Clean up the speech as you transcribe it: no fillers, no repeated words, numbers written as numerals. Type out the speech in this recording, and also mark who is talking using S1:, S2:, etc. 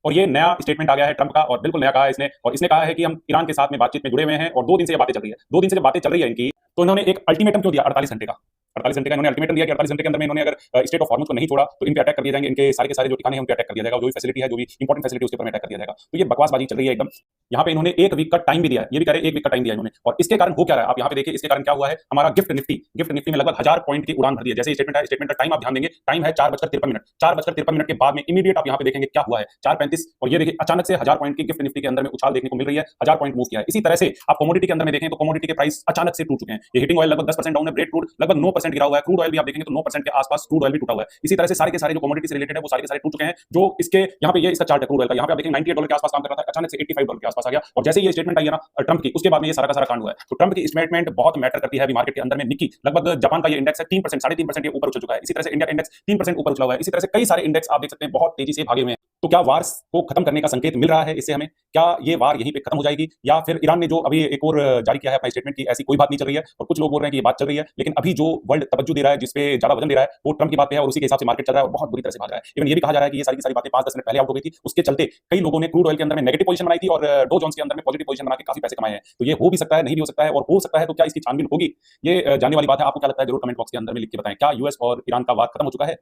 S1: और ये नया स्टेटमेंट आ गया है ट्रंप का, और बिल्कुल नया कहा है इसने, और इसने कहा है कि हम ईरान के साथ में बातचीत में जुड़े हुए हैं, और 2 दिन से ये बातें चल रही है। 2 दिन से जब बातें चल रही है इनकी, तो इन्होंने एक अल्टीमेटम क्यों दिया 48 घंटे का? 48 घंटे का इन्होंने अल्टीमेटम दिया कि 48 घंटे के अंदर में इन्होंने अगर स्टेट ऑफ हॉर्मुज को नहीं छोड़ा तो इन पे अटैक कर दिए जाएंगे, इनके सारे के सारे जो ठिकाने हैं उन पे अटैक कर दिया जाएगा, जो भी फैसिलिटी है, जो भी इंपॉर्टेंट फैसिलिटी उसके ऊपर अटैक कर दिया जाएगा। तो ये बकवासबाजी चल रही है एकदम। यहाँ पे इन्होंने 1 वीक का टाइम भी दिया है, ये भी कह रहे हैं 1 वीक का टाइम दिया है इन्होंने, और इसके कारण हो क्या रहा है आप यहाँ पे देखिए। इसके कारण क्या हुआ है, हमारा गिफ्ट निफ्टी में लगभग 1000 पॉइंट की उड़ान भर दी है। जैसे स्टेटमेंट का टाइम आप ध्यान देंगे, टाइम है 4:53। 4:53 के बाद में इमीडिएट आप यहाँ पे देखेंगे क्या हुआ है, 4:35, और ये देखिए अचानक से 1000 पॉइंट की गिफ्ट निफ्टी के अंदर में उछाल देखने को मिल रही है, 1000 पॉइंट मूव किया है। इसी तरह से आप कमोडिटी के अंदर में देखें तो कमोडिटी के प्राइस अचानक से टूट चुके हैं। ये हीटिंग ऑयल लगभग 10% डाउन है, ब्रेड क्रूड लगभग 9% गिरा हुआ है, क्रूड ऑयल भी आप देखेंगे तो 9% के आसपास क्रूड ऑयल भी टूटा हुआ है। इसी तरह से सारे के सारे जो कमोडिटी से रिलेटेड है वो सारे के सारे टूट चुके हैं। जो इसके यहाँ पे ये इसका चार्ट है क्रूड ऑयल का, यहाँ पे आप देखेंगे $98 के आसपास काम कर रहा था, अचानक से $85 के आसपास आ गया, और जैसे ये स्टेटमेंट आई है ना ट्रंप की, उसके बाद में ये सारा का सारा कांड हुआ है। तो ट्रंप की स्टेटमेंट बहुत मैटर करती है अभी मार्केट के अंदर में। निकी लगभग जापान का ये इंडेक्स है 3%, 3.5% ये ऊपर उछल चुका है। इसी तरह से इंडिया का इंडेक्स 3% ऊपर उछला हुआ है। इसी तरह से कई सारे इंडेक्स आप देख सकते हैं बहुत तेजी से भागे हुए हैं। तो क्या वार को खत्म करने का संकेत मिल रहा है इससे हमें? क्या ये वार यहीं पे खत्म हो जाएगी, या फिर ईरान ने जो अभी एक और जारी किया है अपना स्टेटमेंट की ऐसी कोई बात नहीं चल रही है, और कुछ लोग बोल रहे हैं कि ये बात चल रही है, लेकिन अभी जो वर्ल्ड तवज्जो दे रहा है, जिसपे ज्यादा वजन दे रहा है, वो ट्रंप की बात पे है, और उसी के हिसाब से मार्केट चल रहा है और बहुत बुरी तरह से भाग रहा है। इवन ये भी कहा जा रहा है कि ये सारी की सारी बातें 5-10 मिनट पहले आउट हो गई थी, उसके चलते कई लोगों ने क्रूड ऑयल के अंदर में नेगेटिव पोजीशन बनाई थी और डो जोन्स के अंदर में पॉजिटिव पोजीशन बना के काफी पैसे कमाए हैं। तो ये हो भी सकता है, नहीं भी हो सकता है, और हो सकता है तो क्या इसकी छानबीन होगी, ये जानने वाली बात है। आपको क्या लगता है जरूर कमेंट बॉक्स के अंदर में लिख के बताएं। क्या यूएस और ईरान का वार खत्म हो चुका है?